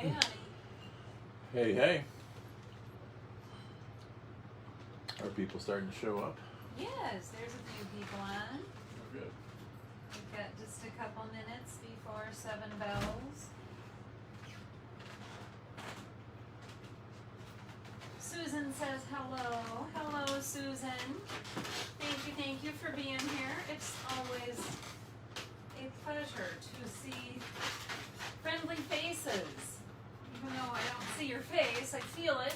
Hey, honey. Hey, hey. Are people starting to show up? Yes, there's a few people on. Oh, good. We've got just a couple minutes before 7 bells. Susan says hello. Hello, Susan. Thank you for being here. It's always a pleasure to see friendly faces. Even though I don't see your face, I feel it.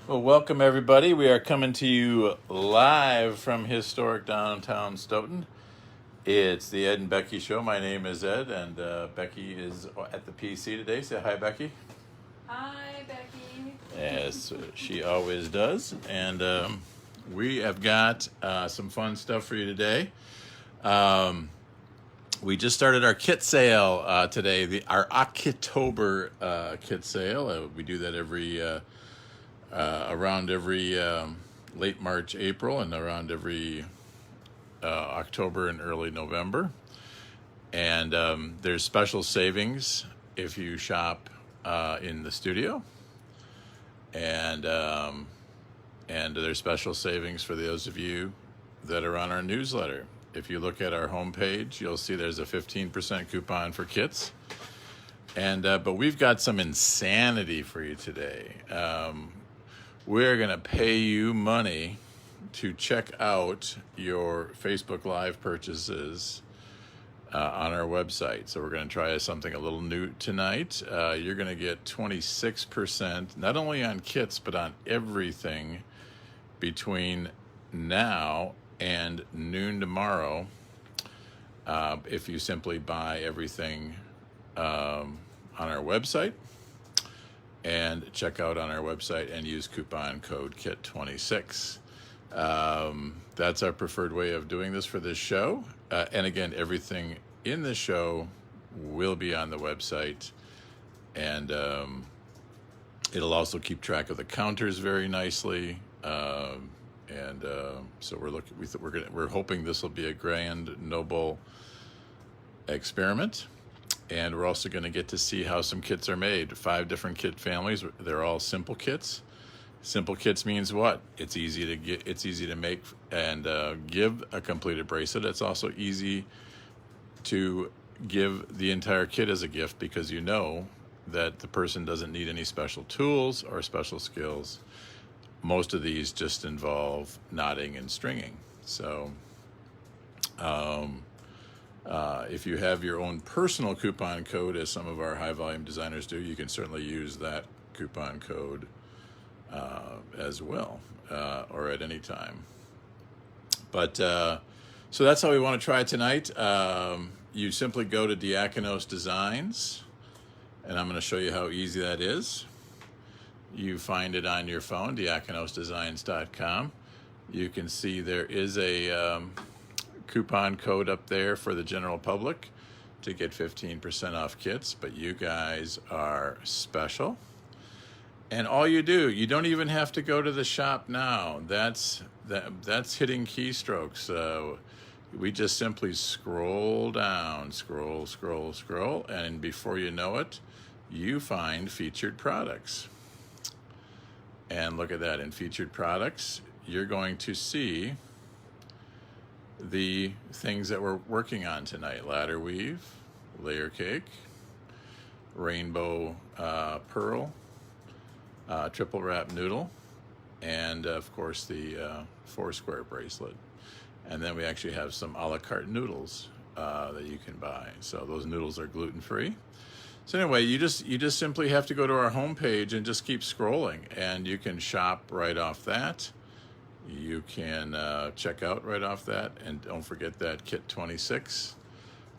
Well, welcome everybody. We are coming to you live from historic downtown Stoughton. It's the Ed and Becky Show. My name is Ed, and Becky is at the PC today. Say hi, Becky. Hi, Becky. Yes, she always does. And we have got some fun stuff for you today. We just started our kit sale today, our October kit sale. We do that around every late March, April, and around every October and early November. And there's special savings if you shop in the studio. And there's special savings for those of you that are on our newsletter. If you look at our homepage, you'll see there's a 15% coupon for kits. And but we've got some insanity for you today. We're going to pay you money to check out your Facebook Live purchases on our website. So we're going to try something a little new tonight. You're going to get 26%, not only on kits, but on everything between now and noon tomorrow, if you simply buy everything on our website and check out on our website and use coupon code KIT26. That's our preferred way of doing this for this show. And again, everything in the show will be on the website, and it'll also keep track of the counters very nicely. So we're hoping this will be a grand, noble experiment. And we're also going to get to see how some kits are made. 5 different kit families. They're all simple kits. Simple kits means what? It's easy to get. It's easy to make and give a completed bracelet. It's also easy to give the entire kit as a gift because you know that the person doesn't need any special tools or special skills. Most of these just involve knotting and stringing. So if you have your own personal coupon code, as some of our high volume designers do, you can certainly use that coupon code as well, or at any time. But so that's how we want to try tonight. You simply go to Diakonos Designs, and I'm going to show you how easy that is. You find it on your phone, diakonosdesigns.com. You can see there is a coupon code up there for the general public to get 15% off kits, but you guys are special. And all you do, you don't even have to go to the shop now. That's hitting keystrokes. We just simply scroll down, scroll, and before you know it, you find featured products. And look at that, in featured products, you're going to see the things that we're working on tonight: ladder weave, layer cake, rainbow pearl, triple wrap noodle, and of course the 4-square bracelet. And then we actually have some a la carte noodles that you can buy. So those noodles are gluten-free. So anyway, you just simply have to go to our homepage and just keep scrolling, and you can shop right off that. You can check out right off that, and don't forget that kit 26.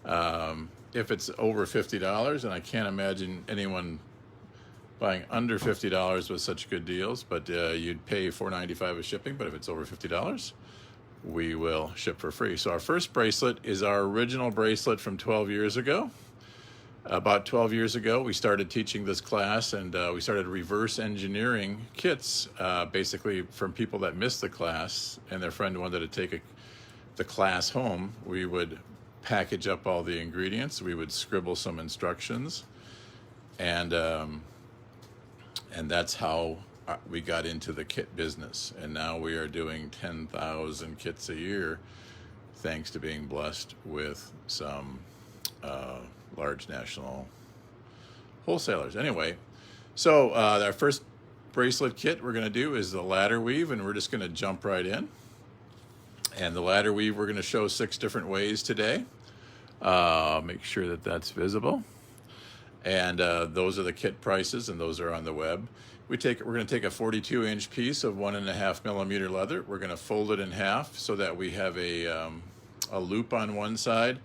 If it's over $50, and I can't imagine anyone buying under $50 with such good deals, but you'd pay $4.95 of shipping. But if it's over $50, we will ship for free. So our first bracelet is our original bracelet from 12 years ago. About 12 years ago, we started teaching this class, and we started reverse engineering kits, basically from people that missed the class and their friend wanted to take the class home. We would package up all the ingredients, we would scribble some instructions, and that's how we got into the kit business. And now we are doing 10,000 kits a year, thanks to being blessed with some large national wholesalers. Anyway, so our first bracelet kit we're going to do is the ladder weave, and we're just going to jump right in. And the ladder weave, we're going to show 6 different ways today. Make sure that that's visible. And those are the kit prices, and those are on the web. We're going to take a 42-inch piece of 1.5 millimeter leather. We're going to fold it in half so that we have a loop on one side.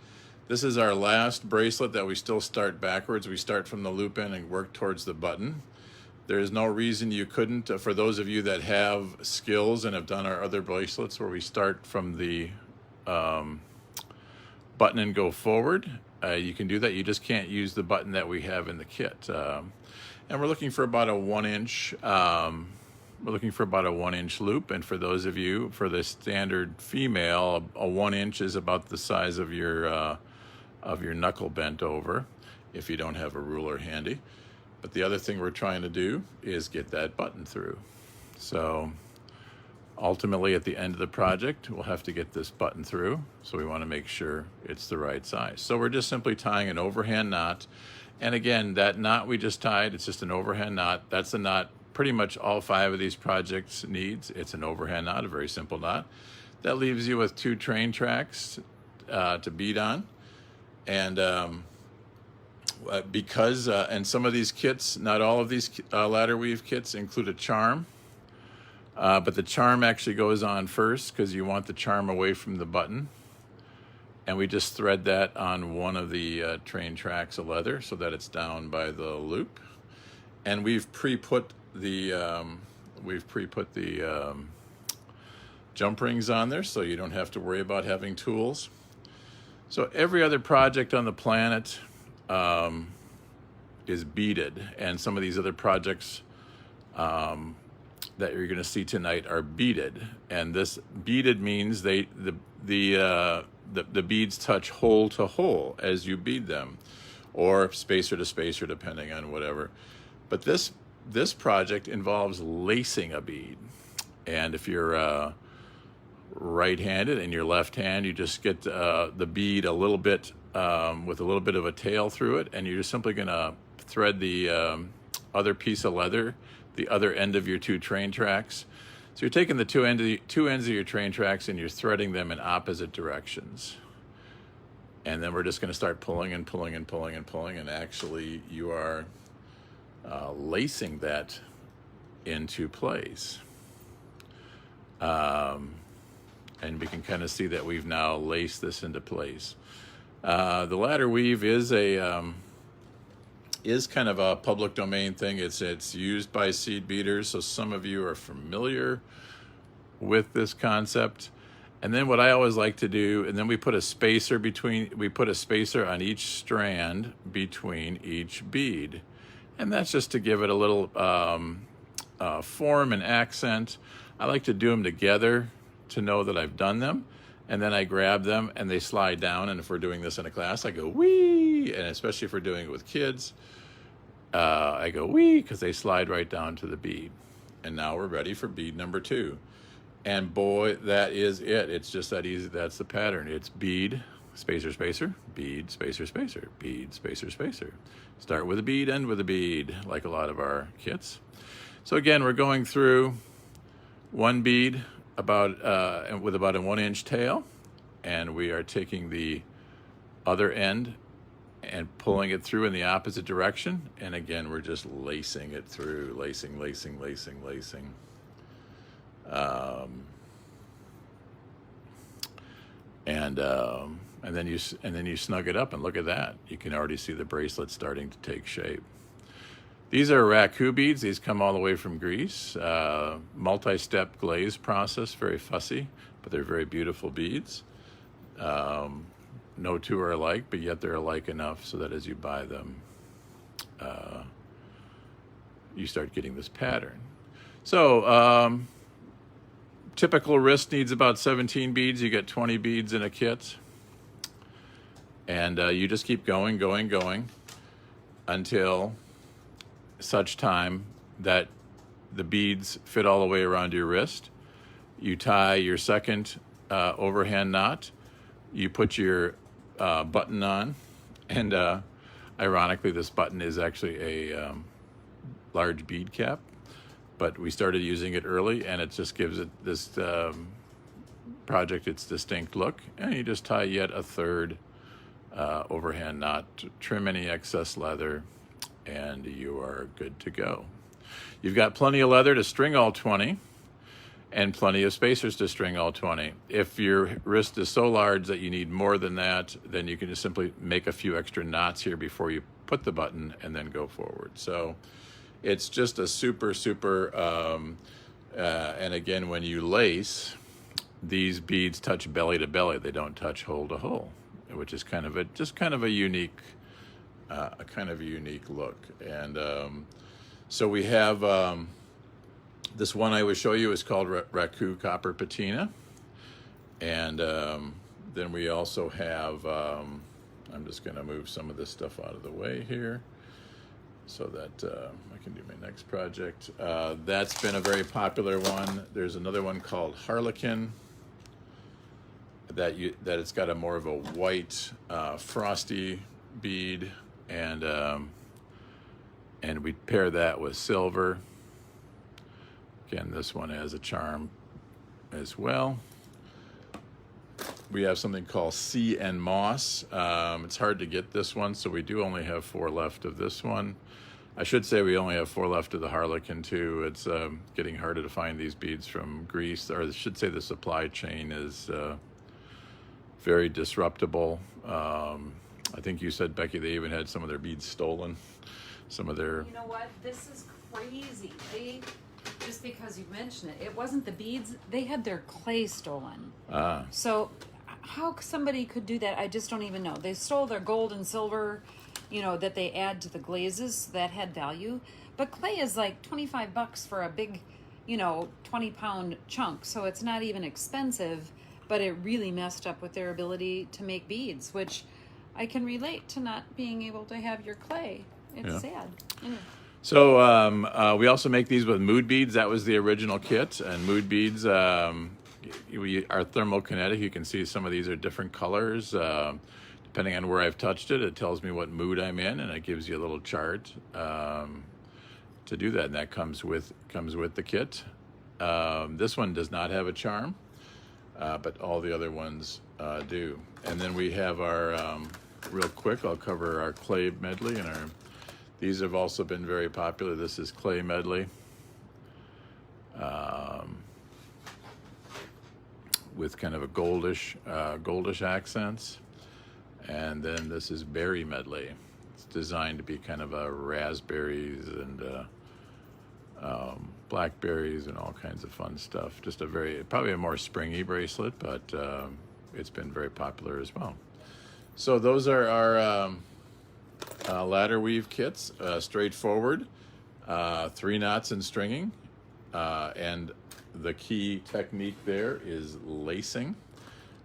This is our last bracelet that we still start backwards. We start from the loop end and work towards the button. There is no reason you couldn't. For those of you that have skills and have done our other bracelets where we start from the button and go forward, you can do that. You just can't use the button that we have in the kit. And we're looking for about a 1-inch. We're looking for about a 1-inch loop. And for those of you, for the standard female, a 1-inch is about the size of your knuckle bent over, if you don't have a ruler handy. But the other thing we're trying to do is get that button through. So ultimately at the end of the project, we'll have to get this button through. So we want to make sure it's the right size. So we're just simply tying an overhand knot. And again, that knot we just tied, it's just an overhand knot. That's the knot pretty much all 5 of these projects needs. It's an overhand knot, a very simple knot. That leaves you with 2 train tracks to bead on. And because and some of these kits, not all of these ladder weave kits include a charm, but the charm actually goes on first because you want the charm away from the button. And we just thread that on one of the train tracks of leather so that it's down by the loop. And we've pre-put the jump rings on there, so you don't have to worry about having tools. So every other project on the planet is beaded, and some of these other projects that you're going to see tonight are beaded. And this beaded means the beads touch hole to hole as you bead them, or spacer to spacer, depending on whatever. But this project involves lacing a bead, and if you're right-handed and your left hand, you just get the bead a little bit with a little bit of a tail through it, and you're just simply going to thread the other piece of leather, the other end of your 2 train tracks. So you're taking the two ends of your train tracks and you're threading them in opposite directions. And then we're just going to start pulling and pulling and pulling and pulling, and actually you are lacing that into place. And we can kind of see that we've now laced this into place. The ladder weave is kind of a public domain thing. It's used by seed beaters, so some of you are familiar with this concept. And then what I always like to do, and then we put a spacer on each strand between each bead. And that's just to give it a little form and accent. I like to do them together to know that I've done them. And then I grab them and they slide down. And if we're doing this in a class, I go wee. And especially if we're doing it with kids, I go wee because they slide right down to the bead. And now we're ready for bead number 2. And boy, that is it. It's just that easy. That's the pattern. It's bead, spacer, spacer, bead, spacer, spacer, bead, spacer, spacer. Start with a bead, end with a bead, like a lot of our kits. So again, we're going through one bead with about a 1-inch tail, and we are taking the other end and pulling it through in the opposite direction. And again, we're just lacing it through, lacing, lacing, lacing, lacing. And then you snug it up, and look at that. You can already see the bracelet starting to take shape. These are raku beads. These come all the way from Greece. Multi-step glaze process, very fussy, but they're very beautiful beads. no two are alike, but yet they're alike enough so that as you buy them, you start getting this pattern. So typical wrist needs about 17 beads. You get 20 beads in a kit. And you just keep going until such time that the beads fit all the way around your wrist. You tie your second overhand knot. You put your button on, and ironically, this button is actually a large bead cap, but we started using it early, and it just gives it this project its distinct look. And you just tie yet a third overhand knot, trim any excess leather, and you are good to go. You've got plenty of leather to string all 20 and plenty of spacers to string all 20. If your wrist is so large that you need more than that, then you can just simply make a few extra knots here before you put the button and then go forward. So it's just a super, and again, when you lace, these beads touch belly to belly. They don't touch hole to hole, which is kind of a unique look. And so we have this one I would show you is called Raku Copper Patina, and then we also have. I'm just going to move some of this stuff out of the way here, so that I can do my next project. That's been a very popular one. There's another one called Harlequin. That it's got a more of a white frosty bead, and we pair that with silver. Again, this one has a charm as well. We have something called Sea and Moss. It's hard to get this one, so we do only have 4 left of this one. I should say we only have 4 left of the Harlequin too. It's getting harder to find these beads from Greece, or I should say the supply chain is very disruptible. I think you said, Becky, they even had some of their beads stolen. Some of their... You know what? This is crazy. Just because you mentioned it, it wasn't the beads. They had their clay stolen. So how somebody could do that, I just don't even know. They stole their gold and silver, that they add to the glazes that had value. But clay is like $25 for a big, 20-pound chunk. So it's not even expensive, but it really messed up with their ability to make beads, which I can relate to not being able to have your clay. It's sad. Anyway. So we also make these with mood beads. That was the original kit. And mood beads are thermokinetic. You can see some of these are different colors. Depending on where I've touched it, it tells me what mood I'm in, and it gives you a little chart to do that. And that comes with the kit. This one does not have a charm, but all the other ones do. And then we have our, real quick, I'll cover our clay medley and our... These have also been very popular. This is clay medley with kind of a goldish accents. And then this is berry medley. It's designed to be kind of a raspberries and blackberries and all kinds of fun stuff. Just probably a more springy bracelet, but it's been very popular as well. So those are our ladder weave kits, straightforward, 3 knots in stringing, and the key technique there is lacing.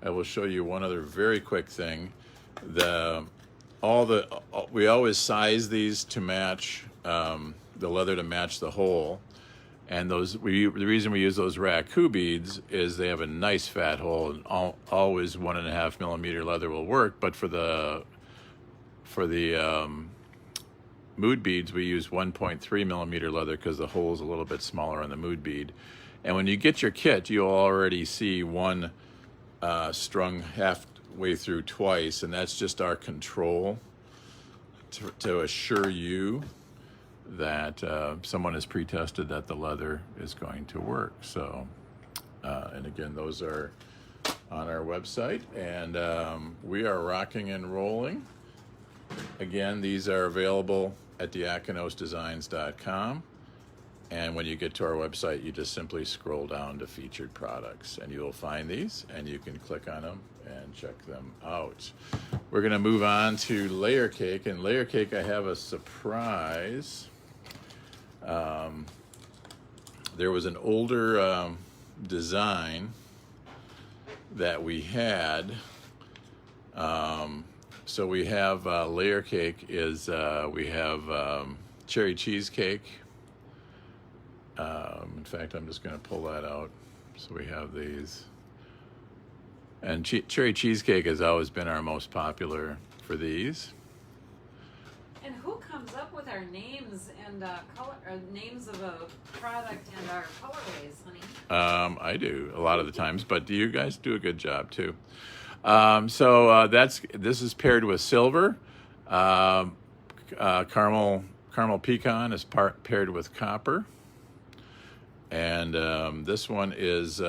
I will show you one other very quick thing. We always size these to match the leather to match the hole, and the reason we use those Raku beads is they have a nice fat hole, and always 1.5 millimeter leather will work, but for the mood beads, we use 1.3 millimeter leather because the hole is a little bit smaller on the mood bead. And when you get your kit, you'll already see one strung halfway through twice, and that's just our control to assure you that someone has pre-tested that the leather is going to work. So, and again, those are on our website, and we are rocking and rolling. Again, these are available at diakonosdesigns.com, And when you get to our website, you just simply scroll down to featured products, and you'll find these, and you can click on them and check them out. We're going to move on to layer cake, and layer cake, I have a surprise. There was an older design that we had. So we have layer cake is we have cherry cheesecake. In fact, I'm just going to pull that out. So we have these. And cherry cheesecake has always been our most popular for these. And who comes up with our names and color, names of a product and our colorways, honey? I do a lot of the times, but you guys do a good job too. This is paired with silver. Caramel pecan is paired with copper. And this one is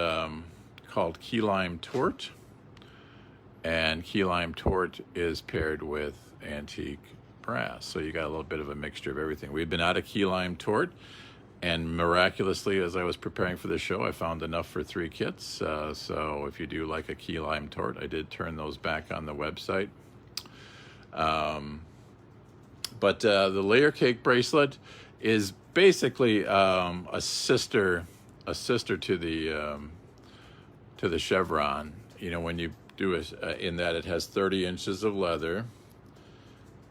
called key lime torte. And key lime torte is paired with antique brass. So you got a little bit of a mixture of everything. We've been out of key lime torte, and miraculously, as I was preparing for the show, I found enough for 3 kits. So if you do like a key lime torte, I did turn those back on the website. But the layer cake bracelet is basically a sister to the chevron. You know, when you do in that it has 30 inches of leather,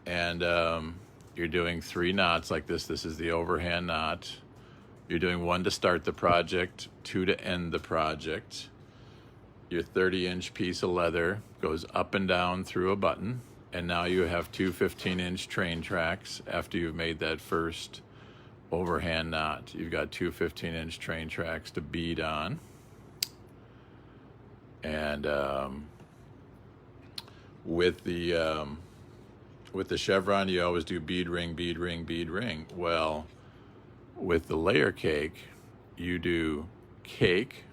and you're doing 3 knots like this. This is the overhand knot. You're doing 1 to start the project, 2 to end the project. Your 30-inch piece of leather goes up and down through a button, and now you have 2 15-inch train tracks after you've made that first overhand knot. You've got 2 15-inch train tracks to bead on. And with the chevron, you always do bead ring, bead ring, bead ring. Well, with the layer cake, you do cake,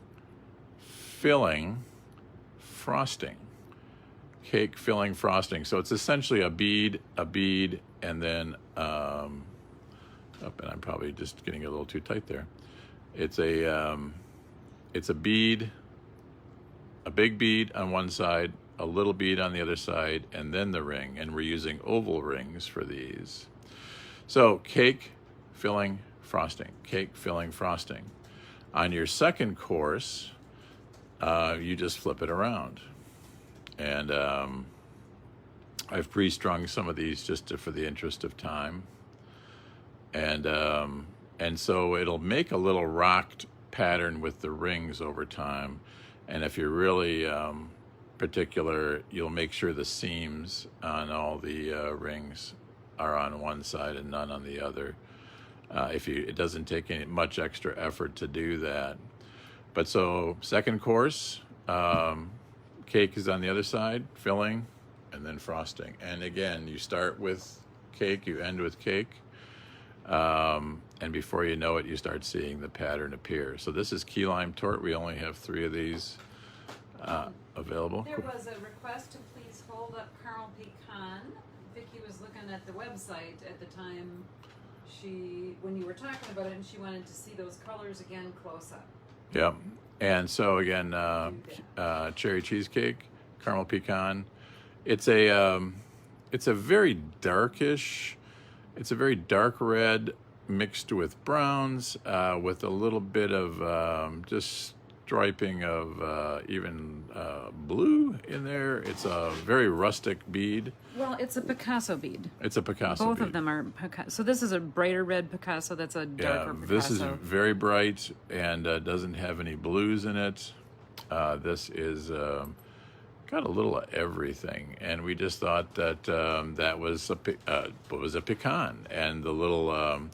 filling, frosting. Cake, filling, frosting. So it's essentially a bead, and then and I'm probably just getting a little too tight there. It's a bead, a big bead on one side, a little bead on the other side, and then the ring. And we're using oval rings for these. So cake, filling, frosting. Cake, filling, frosting. On your second course, you just flip it around. And I've pre-strung some of these just for the interest of time. And so it'll make a little rocked pattern with the rings over time. And if you're really particular, you'll make sure the seams on all the rings are on one side and none on the other. It doesn't take much extra effort to do that. But so second course, cake is on the other side, filling, and then frosting. And again, you start with cake, you end with cake. And before you know it, you start seeing the pattern appear. So this is key lime torte. We only have 3 of these available. There was a request to please hold up caramel pecan. Vicki was looking at the website at the time when you were talking about it, and she wanted to see those colors again close up. Yep. And so again, cherry cheesecake, caramel pecan. It's a very darkish. It's a very dark red mixed with browns, with a little bit of just striping of even blue in there. It's a very rustic bead. Well, it's a Picasso bead. It's a Picasso Both bead. of them are Picasso. So this is a brighter red Picasso. That's a darker Picasso. This is very bright and doesn't have any blues in it. This is got a little of everything, and we just thought that that was a pecan, and the little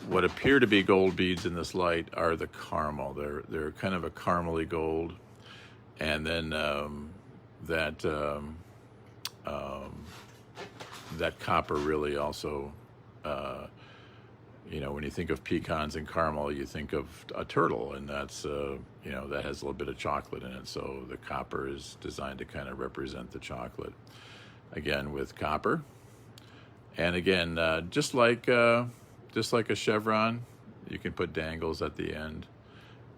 what appear to be gold beads in this light are the caramel. They're kind of a caramely gold, and then that copper really also. When you think of pecans and caramel, you think of a turtle, and that's, that has a little bit of chocolate in it. So the copper is designed to kind of represent the chocolate. Again, with copper. And again, just like just like a chevron. You can put dangles at the end.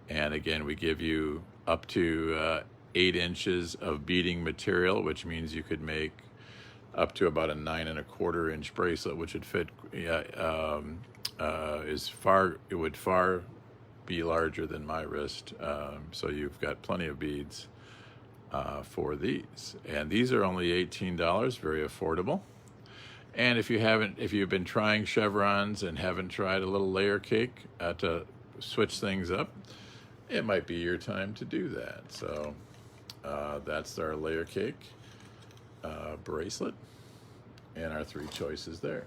And again, we give you up to 8 inches of beading material, which means you could make up to about a 9¼ inch bracelet, which would fit, it would far be larger than my wrist. So you've got plenty of beads for these. And these are only $18, very affordable. And if you've been trying chevrons and haven't tried a little layer cake to switch things up, it might be your time to do that. So that's our layer cake bracelet and our 3 choices there.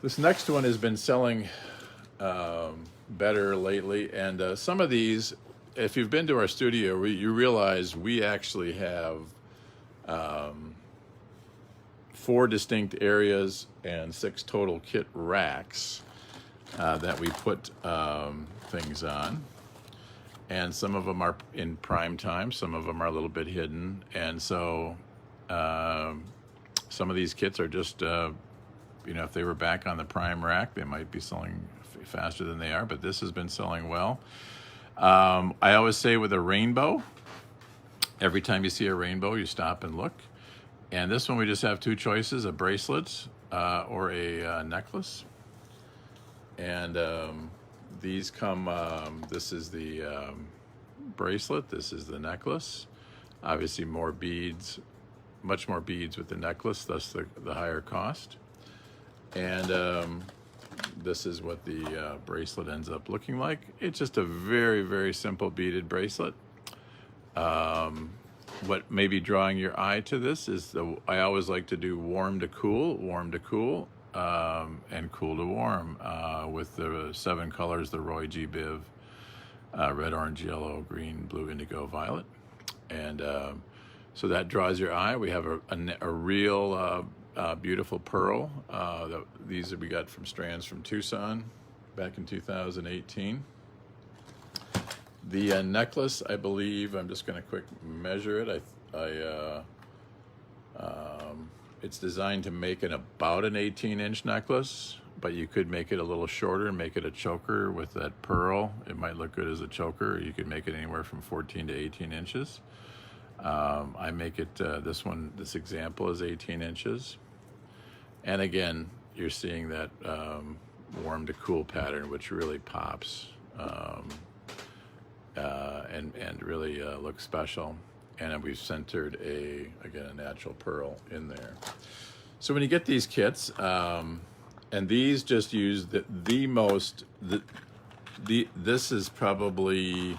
This next one has been selling better lately, and some of these, if you've been to our studio, you realize we actually have 4 distinct areas and 6 total kit racks that we put things on. And some of them are in prime time, some of them are a little bit hidden. And so some of these kits are just, if they were back on the prime rack, they might be selling faster than they are, but this has been selling well. I always say with a rainbow, every time you see a rainbow, you stop and look. And this one, we just have 2 choices, a bracelet or a necklace. And these come, this is the bracelet, this is the necklace. Obviously more beads, much more beads with the necklace, thus the higher cost. And this is what the bracelet ends up looking like. It's just a very, very simple beaded bracelet. What may be drawing your eye to this is I always like to do warm to cool, and cool to warm with the 7 colors, the Roy G. Biv, red, orange, yellow, green, blue, indigo, violet. And so that draws your eye. We have a real beautiful pearl. These we got from strands from Tucson back in 2018. The necklace, I believe, I'm just going to quick measure it. It's designed to make about an 18-inch necklace, but you could make it a little shorter and make it a choker with that pearl. It might look good as a choker. Or you could make it anywhere from 14 to 18 inches. I make it, this example is 18 inches. And again, you're seeing that warm to cool pattern, which really pops. And really looks special. And we've centered a natural pearl in there. So when you get these kits, and these just use this is probably,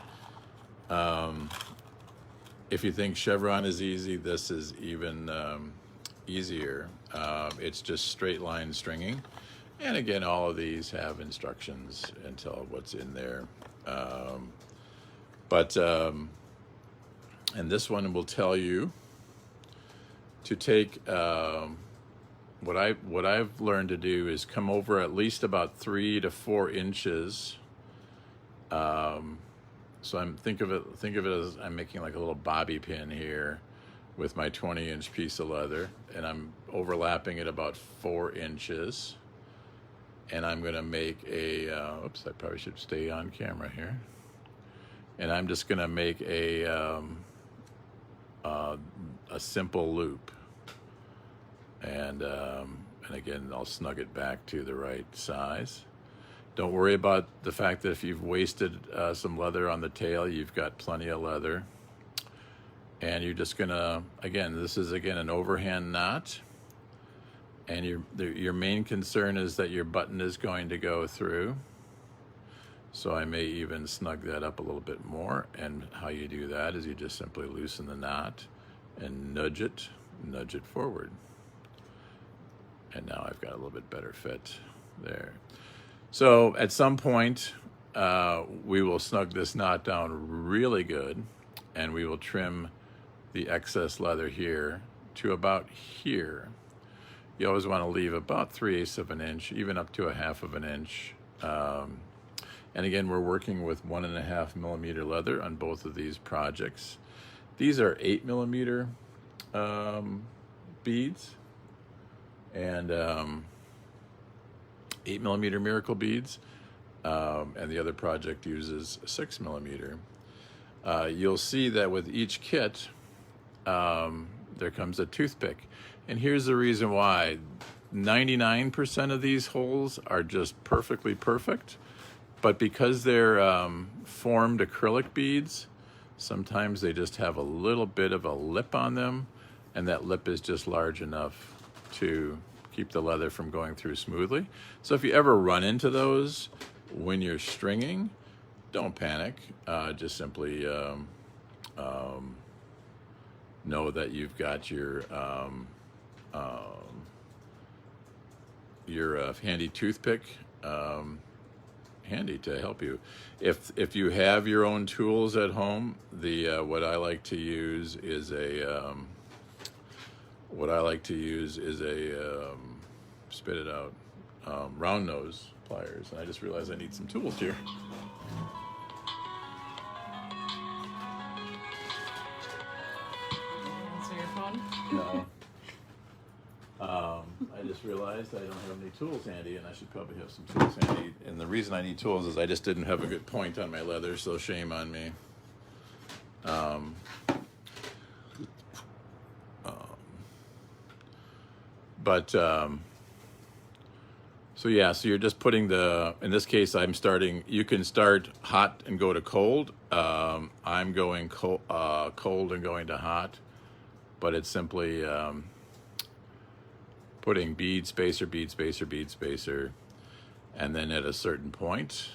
if you think chevron is easy, this is even easier. It's just straight line stringing. And again, all of these have instructions and tell what's in there. And this one will tell you to take, what I've learned to do is come over at least about 3 to 4 inches. So think of it as I'm making like a little bobby pin here with my 20-inch piece of leather, and I'm overlapping it about 4 inches. And I'm going to make I probably should stay on camera here. And I'm just going to make a simple loop. And again, I'll snug it back to the right size. Don't worry about the fact that if you've wasted some leather on the tail, you've got plenty of leather. And you're just going to, this is an overhand knot. And your main concern is that your button is going to go through. So I may even snug that up a little bit more. And how you do that is you just simply loosen the knot and nudge it forward. And now I've got a little bit better fit there. So at some point, we will snug this knot down really good, and we will trim the excess leather here to about here. You always want to leave about 3/8 of an inch, even up to 1/2 of an inch. And again, we're working with 1.5 millimeter leather on both of these projects. These are 8 millimeter beads. and 8mm miracle beads, and the other project uses 6mm. You'll see that with each kit, there comes a toothpick. And here's the reason why. 99% of these holes are just perfectly perfect, but because they're formed acrylic beads, sometimes they just have a little bit of a lip on them, and that lip is just large enough to keep the leather from going through smoothly. So if you ever run into those when you're stringing, don't panic. Just simply know that you've got your handy toothpick handy to help you. If you have your own tools at home, the what I like to use is a spit it out, round nose pliers. And I just realized I need some tools here. Answer your phone. No. I just realized I don't have any tools handy, and I should probably have some tools handy. And the reason I need tools is I just didn't have a good point on my leather, so shame on me. So yeah, so you're just putting in this case, you can start hot and go to cold. I'm going cold and going to hot, but it's simply putting bead spacer, bead spacer, bead spacer, and then at a certain point,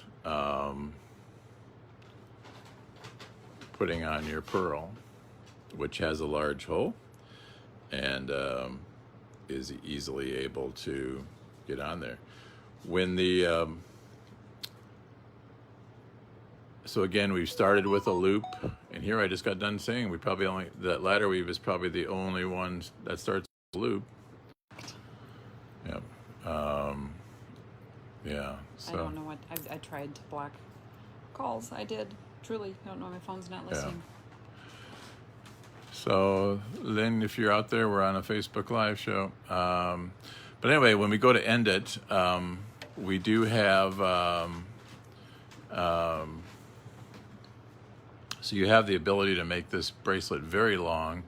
putting on your pearl, which has a large hole and is easily able to get on there. When so again, we've started with a loop, and here I just got done saying that ladder weave is probably the only one that starts with a loop. Yep. Yeah. So. I don't know what I tried to block calls. I did. Truly, don't know. My phone's not listening. Yeah. So then, if you're out there, we're on a Facebook Live show. But anyway, when we go to end it, we do have. So you have the ability to make this bracelet very long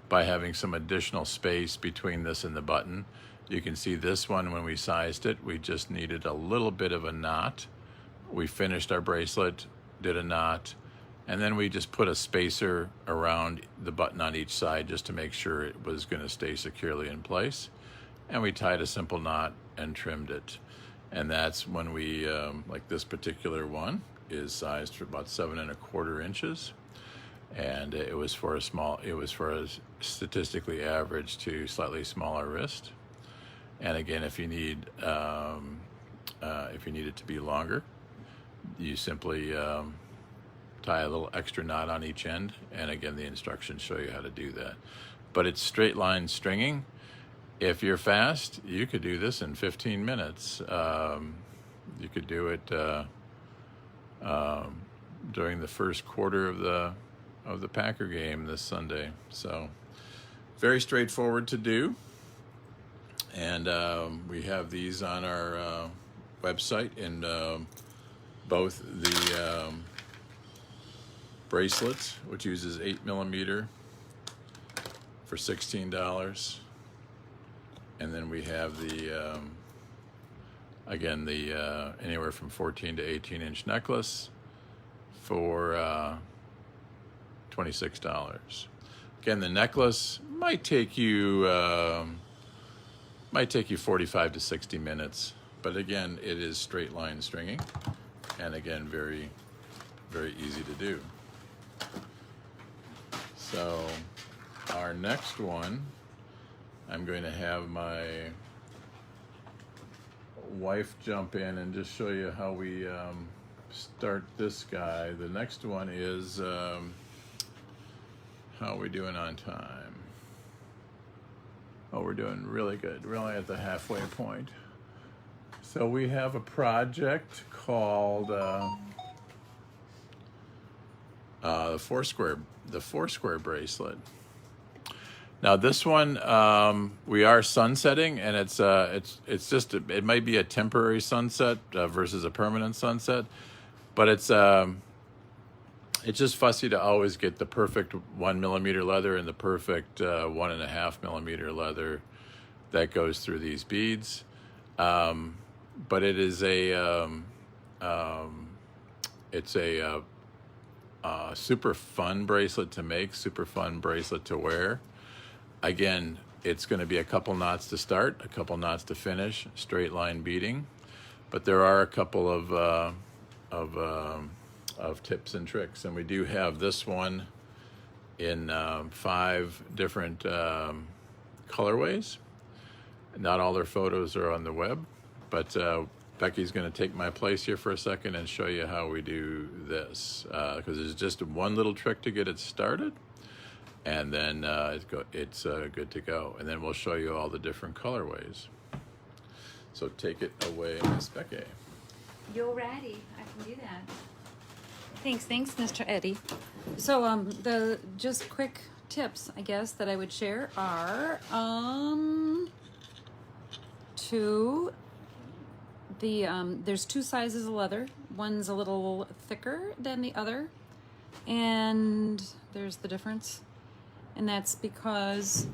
by having some additional space between this and the button. You can see this one, when we sized it, we just needed a little bit of a knot. We finished our bracelet, did a knot, and then we just put a spacer around the button on each side just to make sure it was going to stay securely in place. And we tied a simple knot and trimmed it. And that's when we, like this particular one, is sized for about 7¼ inches. And it was for a statistically average to slightly smaller wrist. And again, if you need it to be longer, you simply tie a little extra knot on each end. And again, the instructions show you how to do that. But it's straight line stringing. If you're fast, you could do this in 15 minutes. You could do it during the first quarter of the Packer game this Sunday. So very straightforward to do. And we have these on our website in both the bracelet, which uses 8mm for $16. And then we have the, again, the anywhere from 14 to 18-inch necklace for $26. Again, the necklace might take you 45 to 60 minutes, but again, it is straight line stringing, and again, very, very easy to do. So our next one, I'm going to have my wife jump in and just show you how we start this guy. The next one is, how are we doing on time? Oh, we're doing really good. We're only at the halfway point. So we have a project called the Foursquare bracelet. Now this one, we are sunsetting, and it's just it might be a temporary sunset versus a permanent sunset, but it's just fussy to always get the perfect 1 millimeter leather and the perfect 1.5 millimeter leather that goes through these beads. But it is it's a super fun bracelet to make, super fun bracelet to wear. Again, it's going to be a couple knots to start, a couple knots to finish, straight line beading, but there are a couple of tips and tricks, and we do have this one in 5 different colorways. Not all their photos are on the web, but Becky's going to take my place here for a second and show you how we do this, because it's just one little trick to get it started, and then it's good to go. And then we'll show you all the different colorways. So take it away, Miss Becky. You're ready. I can do that. Thanks, Mr. Eddie. So the just quick tips, I guess, that I would share are there's 2 sizes of leather. One's a little thicker than the other, and there's the difference. And that's because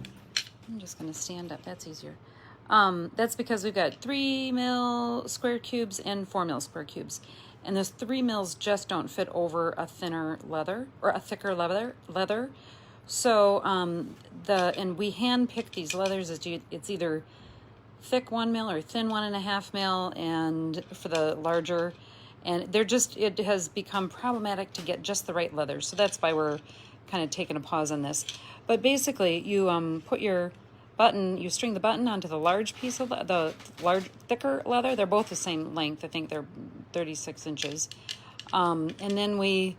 I'm just going to stand up. That's easier. That's because we've got 3 mil square cubes and 4 mil square cubes. And those 3 mils just don't fit over a thinner leather or a thicker leather. So and we hand pick these leathers. It's either thick 1 mil or thin 1.5 mil, and for the larger, and it has become problematic to get just the right leather. So that's why we're kind of taking a pause on this. But basically, you put your button, you string the button onto the large piece of the large thicker leather. They're both the same length. I think they're 36 inches. And then we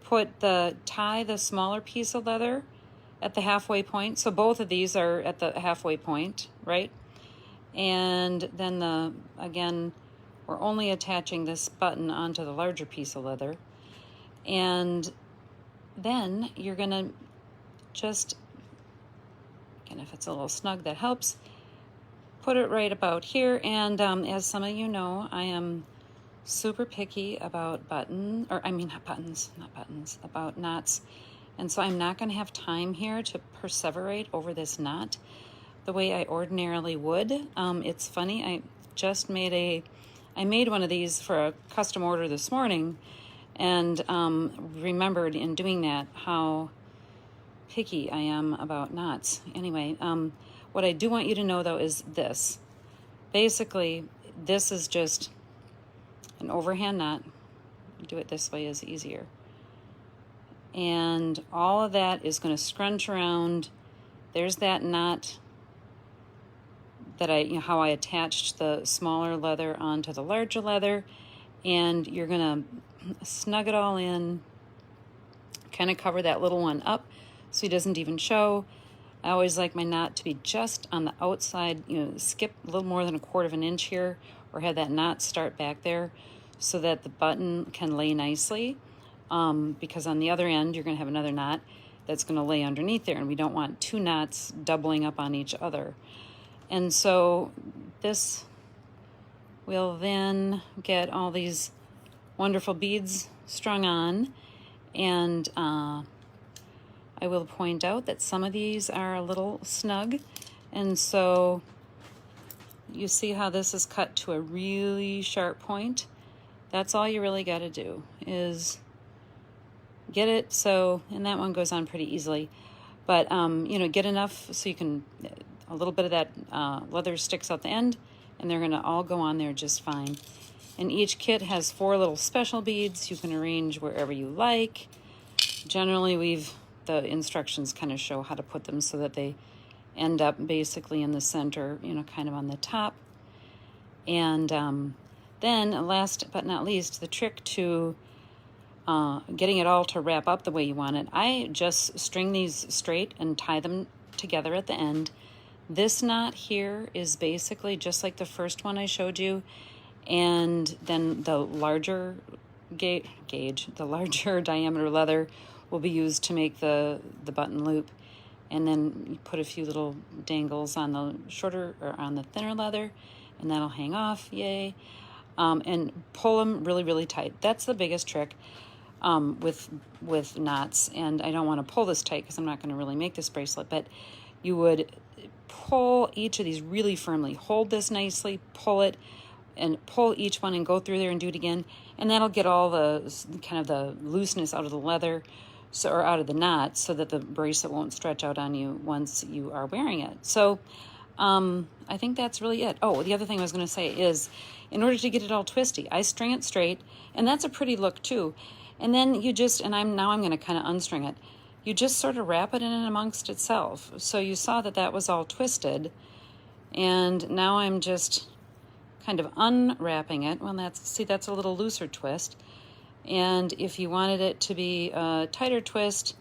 tie the smaller piece of leather at the halfway point. So both of these are at the halfway point, right? And then again, we're only attaching this button onto the larger piece of leather. And then you're gonna just, again, if it's a little snug, that helps. Put it right about here. And as some of you know, I am super picky about about knots. And so I'm not going to have time here to perseverate over this knot the way I ordinarily would. It's funny, I made one of these for a custom order this morning, and remembered in doing that how picky I am about knots. Anyway, what I do want you to know though is this. Basically, this is just an overhand knot. Do it this way is easier. And all of that is going to scrunch around. There's that knot that how I attached the smaller leather onto the larger leather, and you're going to snug it all in, kind of cover that little one up so he doesn't even show. I always like my knot to be just on the outside, skip a little more than 1/4 of an inch here, or have that knot start back there so that the button can lay nicely, because on the other end you're going to have another knot that's going to lay underneath there, and we don't want 2 knots doubling up on each other. And so this will then get all these wonderful beads strung on, and I will point out that some of these are a little snug, and so you see how this is cut to a really sharp point. That's all you really got to do is get it so, and that one goes on pretty easily, but get enough so you can, a little bit of that leather sticks out the end, and they're going to all go on there just fine. And each kit has 4 little special beads you can arrange wherever you like. Generally, the instructions kind of show how to put them so that they end up basically in the center, kind of on the top. And then last but not least, the trick to getting it all to wrap up the way you want it. I just string these straight and tie them together at the end. This knot here is basically just like the first one I showed you, and then the larger the larger diameter leather will be used to make the button loop. and then you put a few little dangles on the shorter or on the thinner leather, and that'll hang off. Yay. And pull them really, really tight. That's the biggest trick with knots. And I don't want to pull this tight because I'm not going to really make this bracelet, but you would pull each of these really firmly. Hold this nicely, pull it, and pull each one and go through there and do it again. And that'll get all the kind of the looseness out of the leather, so, or out of the knot, so that the bracelet won't stretch out on you once you are wearing it. So I think that's really it. Oh, the other thing I was going to say is, in order to get it all twisty, I string it straight, and that's a pretty look too. And then you just, and I'm going to kind of unstring it. You just sort of wrap it in and amongst itself. So you saw that that was all twisted, and now I'm just kind of unwrapping it. Well, that's a little looser twist. And if you wanted it to be a tighter twist,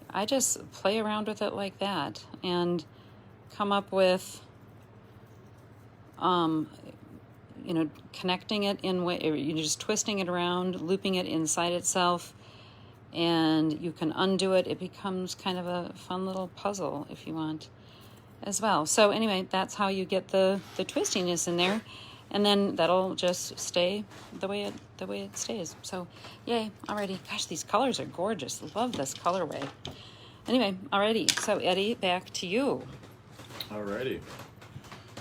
I just play around with it like that and come up with, connecting it in way, you're just twisting it around, looping it inside itself, and you can undo it. It becomes kind of a fun little puzzle if you want as well. So anyway, that's how you get the twistiness in there, and then that'll just stay the way it stays. So yay. Alrighty. Gosh, these colors are gorgeous. Love this colorway. Anyway, alrighty. So Eddie, back to you. Alrighty.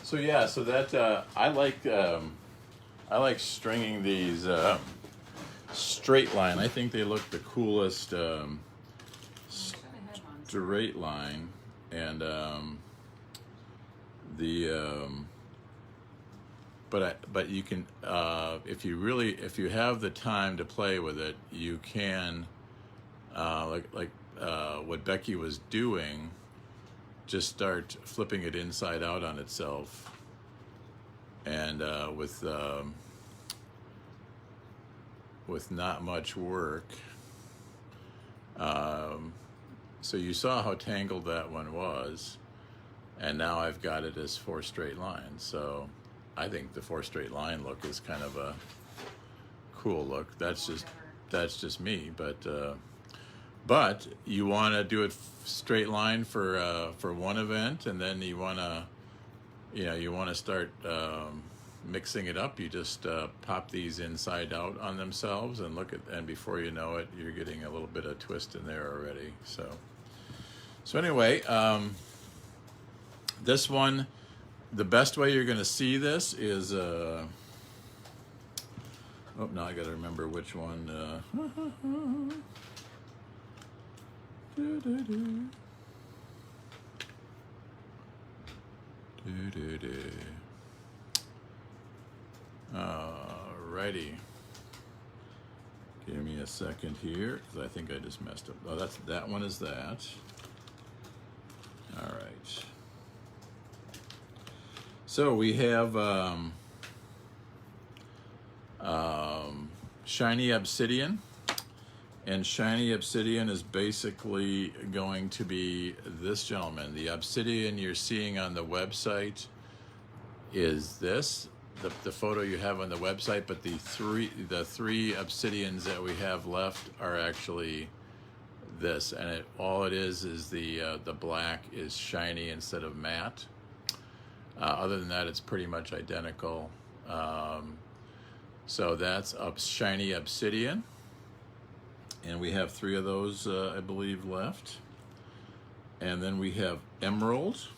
So yeah, so that I like stringing these straight line. I think they look the coolest straight line, and but you can if you have the time to play with it, you can like what Becky was doing. Just start flipping it inside out on itself, and with not much work. So you saw how tangled that one was, and now I've got it as 4 straight lines. So I think the 4 straight line look is kind of a cool look. That's just me, but you want to do it straight line for one event, and then you want to start mixing it up. You just pop these inside out on themselves, and and before you know it, you're getting a little bit of twist in there already. So anyway, this one, the best way you're going to see this is now I got to remember which one. Alrighty. Give me a second here, because I think I just messed up. Oh, that one is that. All right. So we have shiny obsidian. And shiny obsidian is basically going to be this gentleman. The obsidian you're seeing on the website is this, the photo you have on the website, but the three obsidians that we have left are actually this, and all it is the black is shiny instead of matte. Other than that, it's pretty much identical. So that's shiny obsidian. And we have 3 of those, I believe, left. And then we have emerald.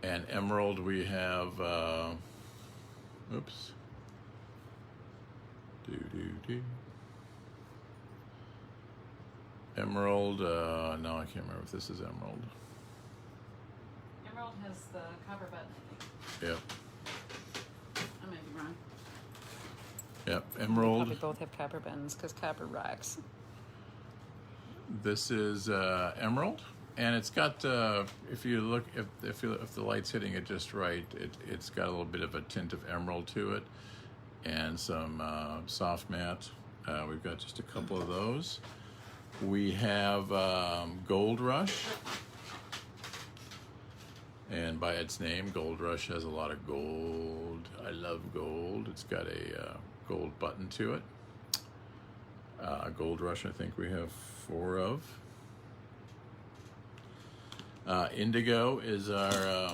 And emerald we have, Emerald, no, I can't remember if this is emerald. Emerald has the copper button, I think. Yep. I might be wrong. Yep, emerald. Probably both have copper buttons because copper rocks. This is emerald, and it's got. If you look, if the light's hitting it just right, it's got a little bit of a tint of emerald to it, and some soft matte. We've got just a couple of those. We have Gold Rush, and by its name, Gold Rush has a lot of gold. I love gold. It's got a gold button to it. Gold Rush, I think we have 4 of. Indigo is our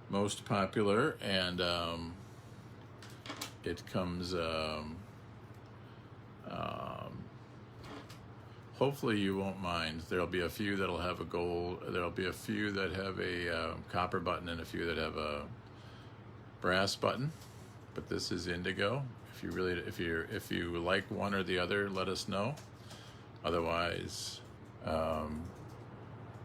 most popular, and it comes. Hopefully you won't mind. There'll be a few that'll have a gold. There'll be a few that have a copper button, and a few that have a brass button. But this is indigo. If you like one or the other, let us know. Otherwise,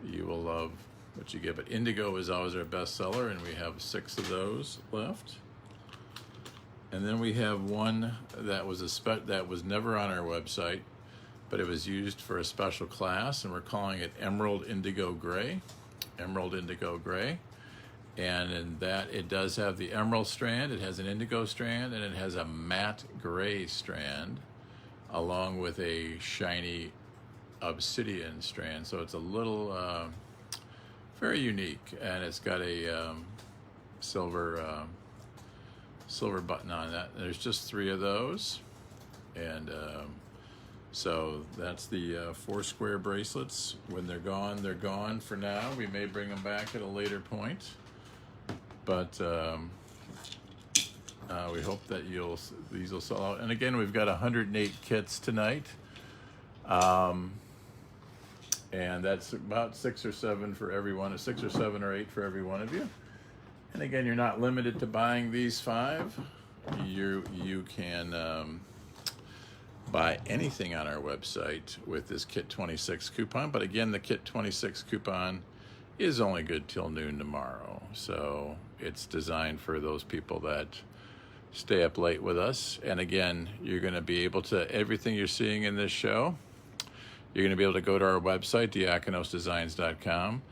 you will love what you get. But indigo is always our best seller, and we have 6 of those left. And then we have one that was that was never on our website, but it was used for a special class, and we're calling it Emerald Indigo Gray. Emerald Indigo Gray. And in that, it does have the emerald strand, it has an indigo strand, and it has a matte gray strand, along with a shiny obsidian strand. So it's a little, very unique, and it's got a silver button on that. There's just 3 of those, and so that's the 4 square bracelets. When they're gone for now. We may bring them back at a later point, but we hope that these will sell out. And again, we've got 108 kits tonight, and that's about 6 or 7 for everyone. 6 or 7 or 8 for every one of you. And again, you're not limited to buying these 5. You can buy anything on our website with this Kit 26 coupon. But again, the Kit 26 coupon is only good till noon tomorrow. So it's designed for those people that stay up late with us. And again, you're going to be able to, everything you're seeing in this show, you're going to be able to go to our website, diakonosdesigns.com.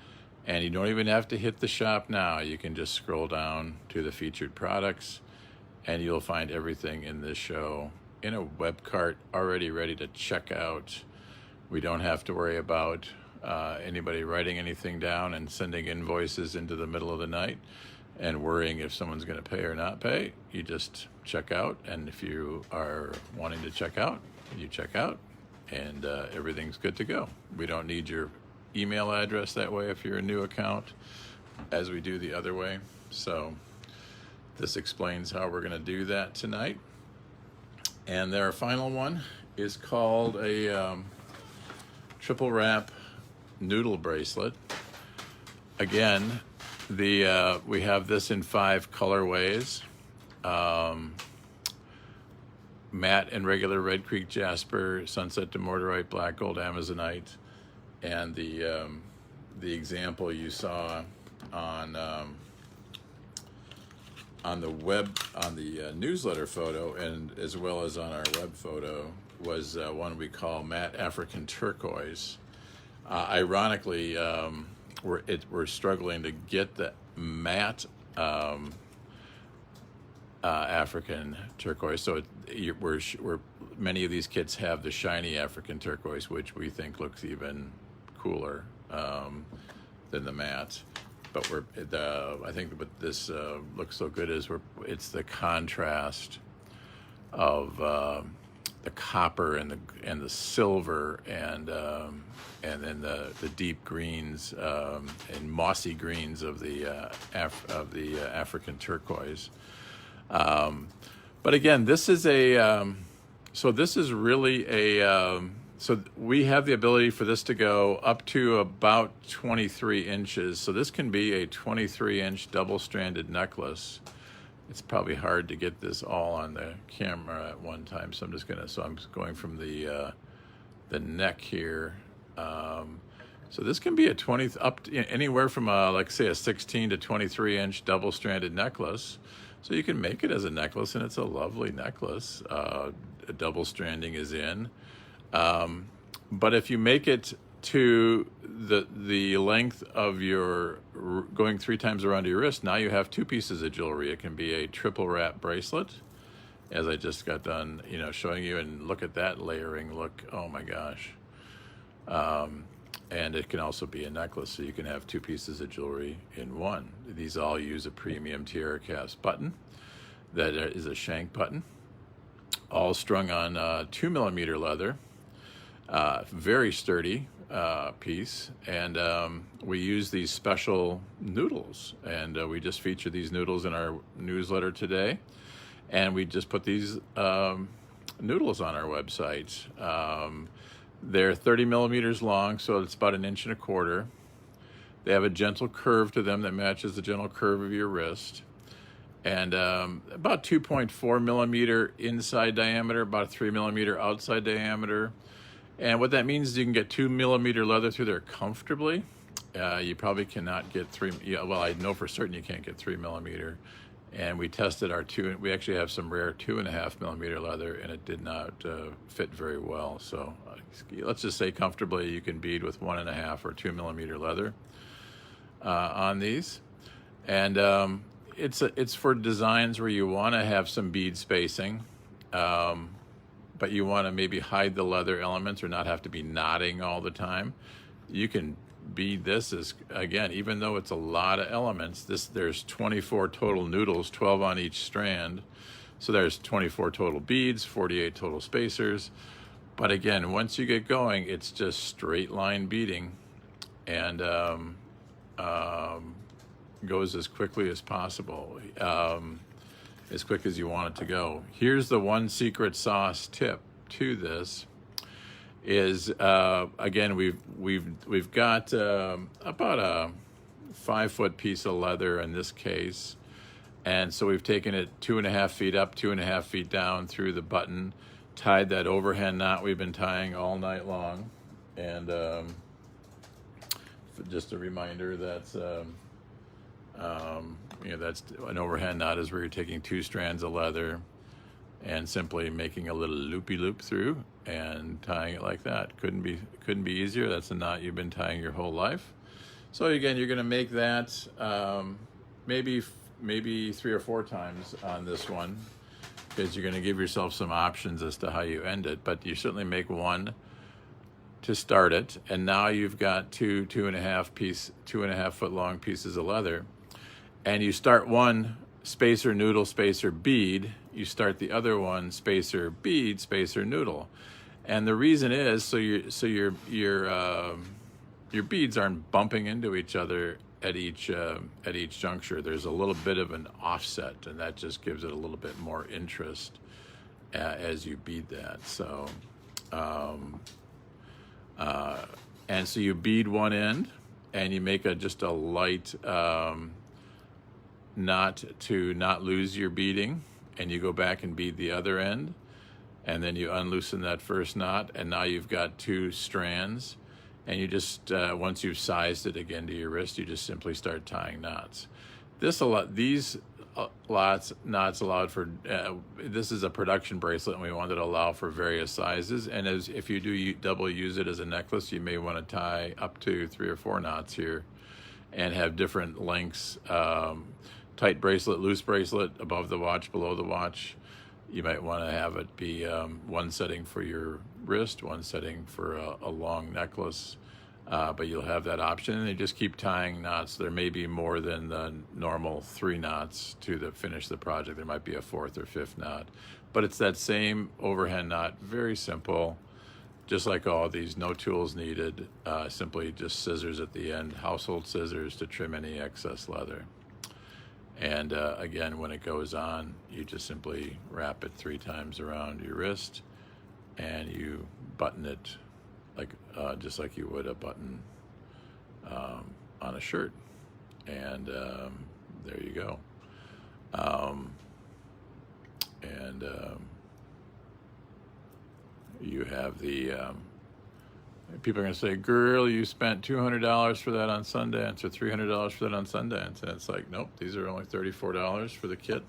And you don't even have to hit the shop now. You can just scroll down to the featured products, and you'll find everything in this show in a web cart already ready to check out. We don't have to worry about anybody writing anything down and sending invoices into the middle of the night and worrying if someone's going to pay or not pay. You just check out, and if you are wanting to check out, you check out, and everything's good to go. We don't need your email address that way if you're a new account, as we do the other way. So this explains how we're going to do that tonight. And our final one is called a triple wrap noodle bracelet. Again, we have this in 5 colorways: matte and regular Red Creek Jasper, Sunset Demorderite, Black Gold Amazonite, and the example you saw on the web, on the newsletter photo, and as well as on our web photo, was one we call Matte African Turquoise. Ironically, we're struggling to get the matte African turquoise. So many of these kits have the shiny African turquoise, which we think looks even cooler than the matte. But I think what this looks so good is it's the contrast of the copper and the silver and then the deep greens and mossy greens of the African turquoise. But again, this is really so we have the ability for this to go up to about 23 inches. So this can be a 23-inch double-stranded necklace. It's probably hard to get this all on the camera at one time, so I'm going from the neck here. So this can be anywhere from like say a 16 to 23-inch double-stranded necklace. So you can make it as a necklace, and it's a lovely necklace. Double stranding is in. But if you make it to the length of your going 3 times around your wrist, now you have 2 pieces of jewelry. It can be a triple wrap bracelet, as I just got done, showing you, and look at that layering look. Oh my gosh. And it can also be a necklace, so you can have 2 pieces of jewelry in one. These all use a premium tiara cast button that is a shank button, all strung on 2mm leather. Very sturdy. piece, and we use these special noodles, and we just feature these noodles in our newsletter today, and we just put these noodles on our website. They're 30 millimeters long, so it's about 1.25 inches. They have a gentle curve to them that matches the gentle curve of your wrist, and about 2.4 millimeter inside diameter, about 3 millimeter outside diameter. And what that means is you can get 2 millimeter leather through there comfortably. You probably cannot get 3. Yeah, well, I know for certain you can't get 3 millimeter. And we tested our 2. We actually have some rare 2.5 millimeter leather, and it did not fit very well. So let's just say comfortably you can bead with 1.5 or 2 millimeter leather on these. And it's for designs where you want to have some bead spacing. But you want to maybe hide the leather elements or not have to be knotting all the time. You can bead this as, again, even though it's a lot of elements, there's 24 total noodles, 12 on each strand. So there's 24 total beads, 48 total spacers. But again, once you get going, it's just straight line beading, and goes as quickly as possible. As quick as you want it to go. Here's the one secret sauce tip to this is, again, we've got about a 5-foot piece of leather in this case, and so we've taken it 2.5 feet up, 2.5 feet down through the button, tied that overhand knot we've been tying all night long, and just a reminder that's that's an overhand knot is where you're taking 2 strands of leather and simply making a little loopy loop through and tying it like that. Couldn't be easier. That's a knot you've been tying your whole life. So again, you're going to make that maybe 3 or 4 times on this one, because you're going to give yourself some options as to how you end it. But you certainly make one to start it, and now you've got 2.5 foot long pieces of leather. And you start one spacer, noodle, spacer, bead. You start the other one spacer, bead, spacer, noodle. And the reason is so your beads aren't bumping into each other at each juncture. There's a little bit of an offset, and that just gives it a little bit more interest as you bead that. So, and so you bead one end, and you make just a light knot to not lose your beading, and you go back and bead the other end, and then you unloosen that first knot, and now you've got 2 strands, and you just once you've sized it again to your wrist, you just simply start tying knots. These knots allowed for this is a production bracelet, and we wanted to allow for various sizes, and if you do double use it as a necklace, you may want to tie up to 3 or 4 knots here and have different lengths. Tight bracelet, loose bracelet, above the watch, below the watch. You might want to have it be one setting for your wrist, one setting for a long necklace, but you'll have that option, and you just keep tying knots. There may be more than the normal 3 knots to finish the project. There might be a 4th or 5th knot, but it's that same overhand knot, very simple, just like all these, no tools needed, simply just scissors at the end, household scissors to trim any excess leather. And again, when it goes on, you just simply wrap it 3 times around your wrist, and you button it like just like you would a button on a shirt. And there you go. You have the people are going to say, girl, you spent $200 for that on Sundance or $300 for that on Sundance. And it's like, nope, these are only $34 for the kit.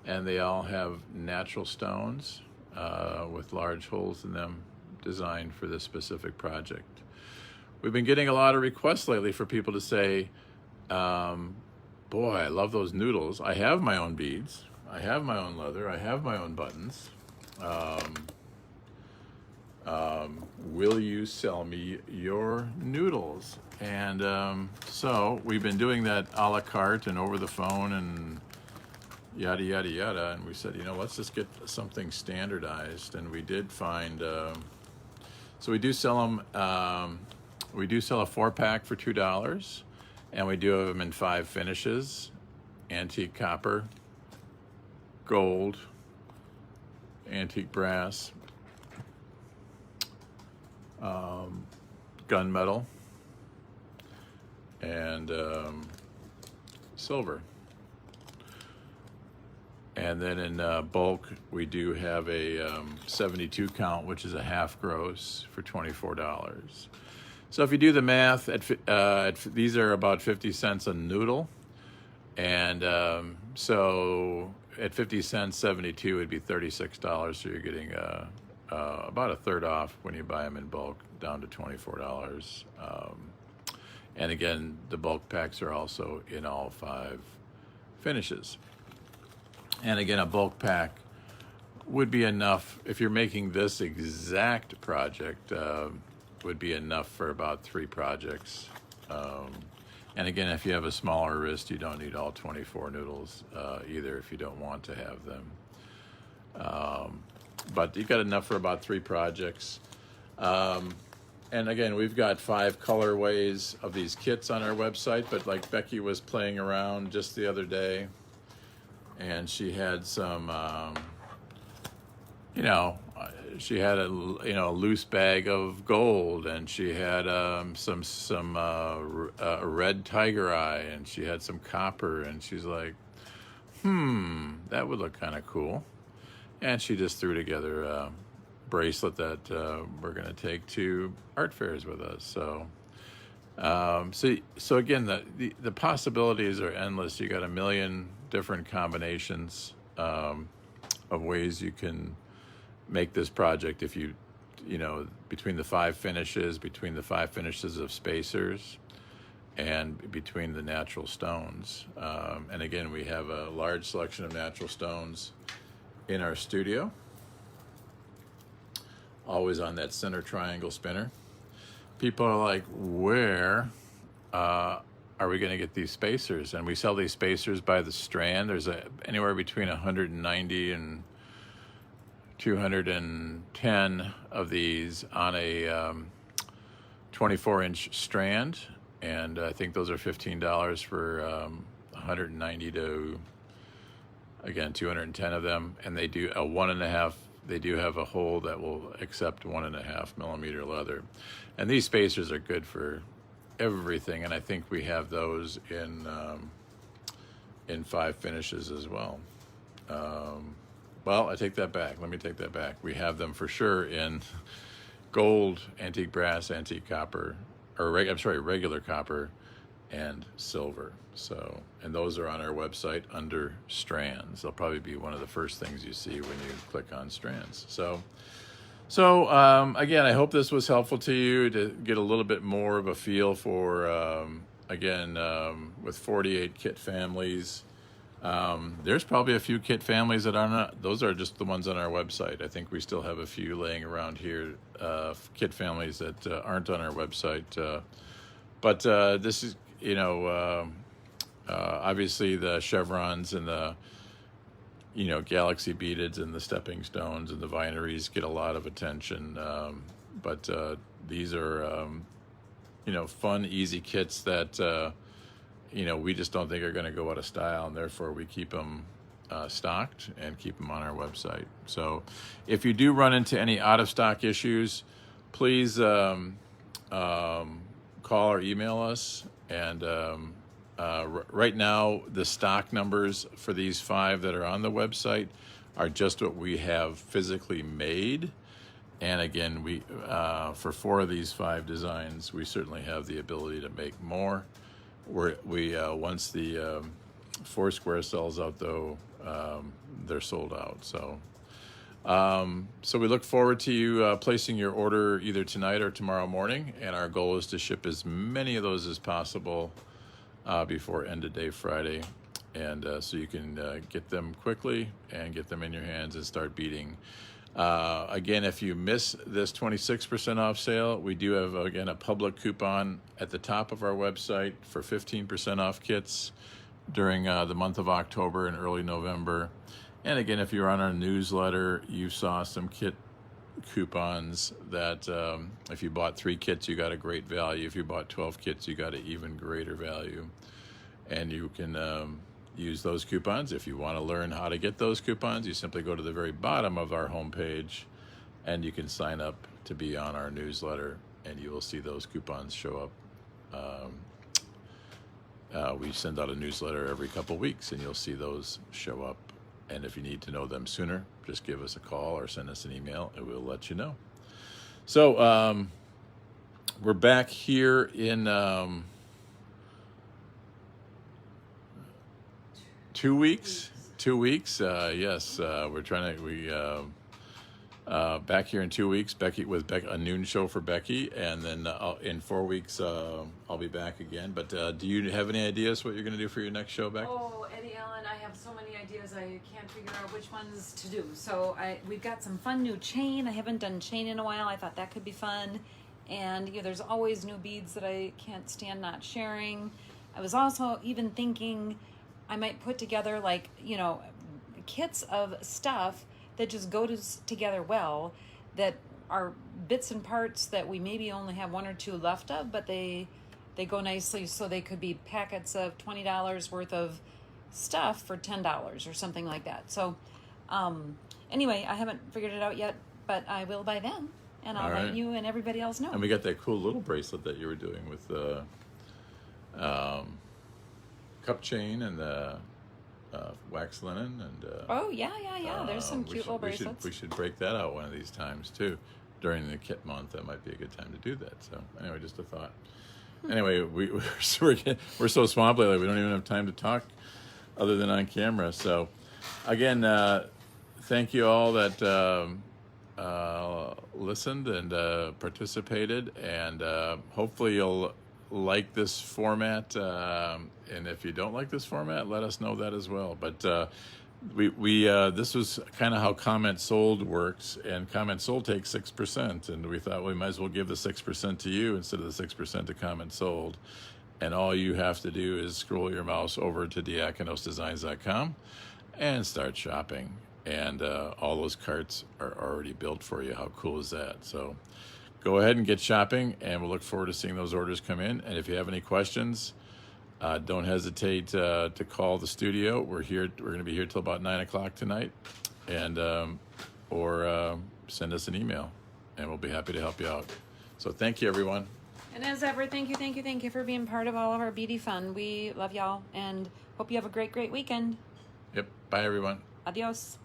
And they all have natural stones with large holes in them, designed for this specific project. We've been getting a lot of requests lately for people to say, boy, I love those noodles. I have my own beads. I have my own leather. I have my own buttons. Will you sell me your noodles? And so we've been doing that a la carte and over the phone and yada, yada, yada. And we said, let's just get something standardized. And we did find, so we do sell them We do sell a 4-pack for $2, and we do have them in 5 finishes: antique copper, gold, antique brass, gunmetal, and silver. And then in bulk, we do have a 72 count, which is a half gross, for $24. So if you do the math, these are about 50 cents a noodle. And so at 50 cents, 72 would be $36. So you're getting about a third off when you buy them in bulk, down to $24. And again, the bulk packs are also in all 5 finishes. And again, a bulk pack would be enough, if you're making this exact project, would be enough for about 3 projects. And again, if you have a smaller wrist, you don't need all 24 noodles either, if you don't want to have them. But you've got enough for about 3 projects. And again, we've got 5 colorways of these kits on our website, but like Becky was playing around just the other day, and she had some, she had a loose bag of gold, and she had some red tiger eye, and she had some copper, and she's like, that would look kind of cool. And she just threw together a bracelet that we're going to take to art fairs with us. So again, the possibilities are endless. You got a million different combinations of ways you can make this project. If between the 5 finishes, of spacers, and between the natural stones. And again, we have a large selection of natural stones in our studio, always on that center triangle spinner. People are like, where are we going to get these spacers? And we sell these spacers by the strand. There's anywhere between 190 and 210 of these on a 24-inch strand, and I think those are $15 for 190 to, again, 210 of them. And they do a 1.5. They do have a hole that will accept 1.5 millimeter leather, and these spacers are good for everything. And I think we have those in 5 finishes as well. Well, I take that back. Let me take that back. We have them for sure in gold, antique brass, antique copper, regular copper, and silver. So, and those are on our website under strands. They'll probably be one of the first things you see when you click on strands. So again, I hope this was helpful to you to get a little bit more of a feel for, with 48 kit families. There's probably a few kit families that are not, those are just the ones on our website. I think we still have a few laying around here, kit families that aren't on our website. But this is, obviously the chevrons and the, galaxy beadeds and the stepping stones and the vineries get a lot of attention. But these are, fun, easy kits that, we just don't think are going to go out of style, and therefore we keep them stocked and keep them on our website. So if you do run into any out-of-stock issues, please call or email us. And right now, the stock numbers for these 5 that are on the website are just what we have physically made. And again, we for 4 of these 5 designs, we certainly have the ability to make more. Once the 4 square sells out, though, they're sold out. So we look forward to you placing your order either tonight or tomorrow morning, and our goal is to ship as many of those as possible before end of day Friday, and so you can get them quickly and get them in your hands and start beating. Again, if you miss this 26% off sale, we do have, again, a public coupon at the top of our website for 15% off kits during the month of October and early November. And again, if you're on our newsletter, you saw some kit coupons that if you bought 3 kits, you got a great value. If you bought 12 kits, you got an even greater value. And you can use those coupons. If you want to learn how to get those coupons, you simply go to the very bottom of our homepage and you can sign up to be on our newsletter, and you will see those coupons show up. We send out a newsletter every couple weeks, and you'll see those show up. And if you need to know them sooner, just give us a call or send us an email, and we'll let you know. So we're back here in 2 weeks. 2 weeks. Yes, we're trying to. Back here in 2 weeks, Becky with a noon show for Becky, and then in 4 weeks I'll be back again. But do you have any ideas what you're going to do for your next show, Becky? Oh, Eddie Allen, I have so many ideas. I can't figure out which ones to do. So we've got some fun new chain. I haven't done chain in a while. I thought that could be fun. And there's always new beads that I can't stand not sharing. I was also even thinking I might put together kits of stuff that just go together well, that are bits and parts that we maybe only have 1 or 2 left of, but they go nicely, so they could be packets of $20 worth of stuff for $10 or something like that. So anyway, I haven't figured it out yet, but I will by then, and I'll let you and everybody else know. And we got that cool little bracelet that you were doing with the cup chain and the wax linen, and oh yeah, there's some cute little bracelets. We should break that out one of these times too. During the kit month, that might be a good time to do that. So anyway, just a thought. Anyway, we're so swamped lately, we don't even have time to talk other than on camera. So again, thank you all that listened and participated, and hopefully you'll like this format, and if you don't like this format, let us know that as well. But we this was kind of how Comment Sold works, and Comment Sold takes 6%, and we thought we might as well give the 6% to you instead of the 6% to Comment Sold. And all you have to do is scroll your mouse over to diakonosdesigns.com and start shopping, and all those carts are already built for you. How cool is that? So go ahead and get shopping, and we'll look forward to seeing those orders come in. And if you have any questions, don't hesitate to call the studio. We're here. We're going to be here till about 9 o'clock tonight, and or send us an email, and we'll be happy to help you out. So thank you, everyone. And as ever, thank you for being part of all of our beauty fun. We love y'all, and hope you have a great weekend. Yep. Bye, everyone. Adios.